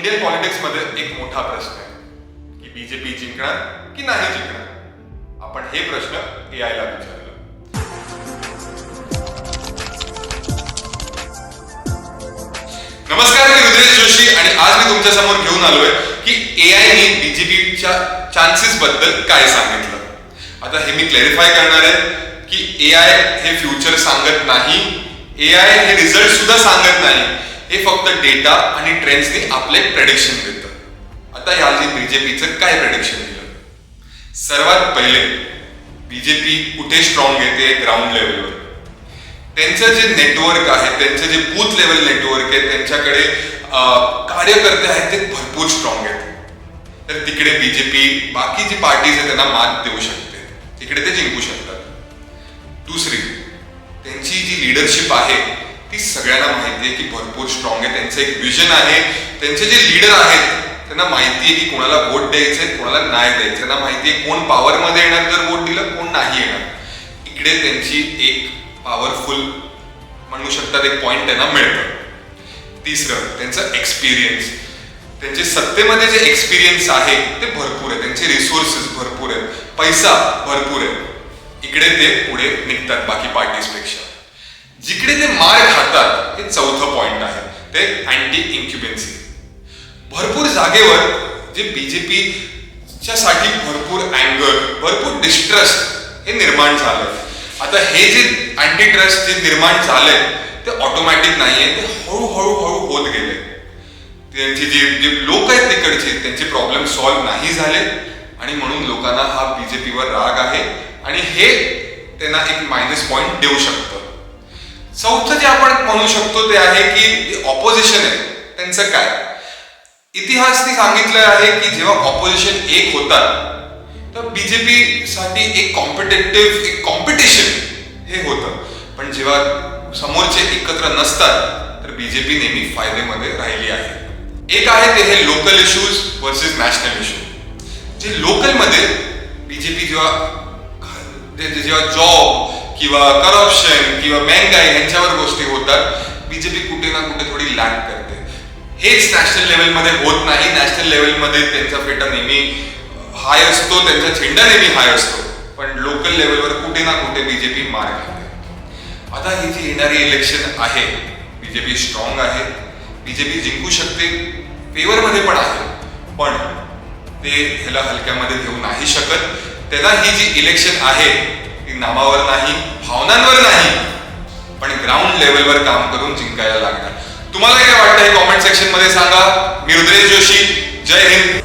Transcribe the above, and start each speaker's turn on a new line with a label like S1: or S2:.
S1: Indian पॉलिटिक्समध्ये एक मोठा प्रश्न आहे की बीजेपी जिंकणार की नाही जिंकणार. आपण हे प्रश्न AI ला विचारलं. नमस्कार, मी रुद्रेश जोशी आणि आज मी तुमच्या समोर घेऊन आलोय की AI ने बीजेपीच्या चान्सेस बद्दल काय सांगितलं. आता हे मी क्लॅरिफाय करणार आहे की AI हे फ्युचर सांगत नाही, AI हे रिझल्ट सुद्धा सांगत नाही, हे फक्त डेटा आणि ट्रेंड्सनी आपले प्रेडिक्शन देतं. आता याची बीजेपीचं काय प्रेडिक्शन दिलं. सर्वात पहिले बीजेपी कुठे स्ट्रॉंग येते ग्राउंड लेवलवर. त्यांचं जे नेटवर्क आहे, त्यांचं जे बूथ लेवल नेटवर्क आहे, त्यांच्याकडे कार्यकर्ते आहेत ते भरपूर स्ट्रॉंग आहेत. तर तिकडे बीजेपी बाकी जी पार्टीज आहे त्यांना मात देऊ शकते, तिकडे ते जिंकू शकतात. दुसरी, त्यांची जी लिडरशिप आहे ती सगळ्यांना माहिती आहे की भरपूर स्ट्रॉंग आहे. त्यांचं एक विजन आहे. त्यांचे जे लीडर आहेत त्यांना माहिती आहे की कोणाला वोट द्यायचंय, कोणाला नाही द्यायचं. त्यांना माहिती आहे कोण पॉवरमध्ये येणार जर वोट दिलं, कोण नाही येणार. इकडे त्यांची एक पॉवरफुल म्हणू शकतात एक पॉइंट त्यांना मिळतं. तिसरं, त्यांचं एक्सपिरियन्स. त्यांचे सत्तेमध्ये जे एक्सपिरियन्स आहे ते भरपूर आहे. त्यांचे रिसोर्सेस भरपूर आहेत, पैसा भरपूर आहे. इकडे ते पुढे निघतात बाकी पार्टीजपेक्षा. जिकडे ते मार खातात हे चौथं पॉइंट आहे, ते अँटी इन्क्युबेन्सी. भरपूर जागेवर जे बीजेपीच्या साठी भरपूर अँगर, भरपूर डिस्ट्रस्ट हे निर्माण झालं. आता हे जे अँटी ट्रस्ट जे निर्माण झालंय ते ऑटोमॅटिक नाहीये, ते हळूहळू होत गेले. त्यांची जे लोक आहेत तिकडचे त्यांचे प्रॉब्लेम सॉल्व्ह नाही झाले आणि म्हणून लोकांना हा बीजेपीवर राग आहे आणि हे त्यांना एक मायनस पॉइंट देऊ शकतं. चौथं जे आपण म्हणू शकतो ते आहे की ऑपोजिशन आहे त्यांचं काय. इतिहासने सांगितलं आहे की जेव्हा ऑपोजिशन एक होतात तर बीजेपी साठी एक कॉम्पिटिशन हे होतं. पण जेव्हा समोरचे एकत्र नसतात तर बीजेपी नेहमी फायदेमध्ये राहिली आहे. एक आहे ते हे local issues versus national issue. जे लोकलमध्ये बीजेपी जेव्हा जॉब किंवा करप्शन किंवा महंगाई ह्यांच्यावर गोष्टी होतात, बीजेपी कुठे ना कुठे थोडी लॅग करते. हेच नॅशनल लेवलमध्ये होत नाही. नॅशनल लेवलमध्ये त्यांचा फेटा नेहमी हाय असतो, त्यांचा झेंडा नेहमी हाय असतो, पण लोकल लेवलवर कुठे ना कुठे बीजेपी मार खाते. आता ही जी येणारी इलेक्शन आहे, बीजेपी स्ट्रॉंग आहे, बीजेपी जिंकू शकते, फेवरमध्ये पण आहे, पण ते ह्याला हलक्यामध्ये घेऊ नाही शकत. त्यांना ही जी इलेक्शन आहे ती नामावर नाही, भावनांवर नाही, पण ग्राउंड लेवलवर काम करून जिंकायला लागणार. तुम्हाला काय वाटतं हे कॉमेंट सेक्शन मध्ये सांगा. मी रुद्रेश जोशी. जय हिंद.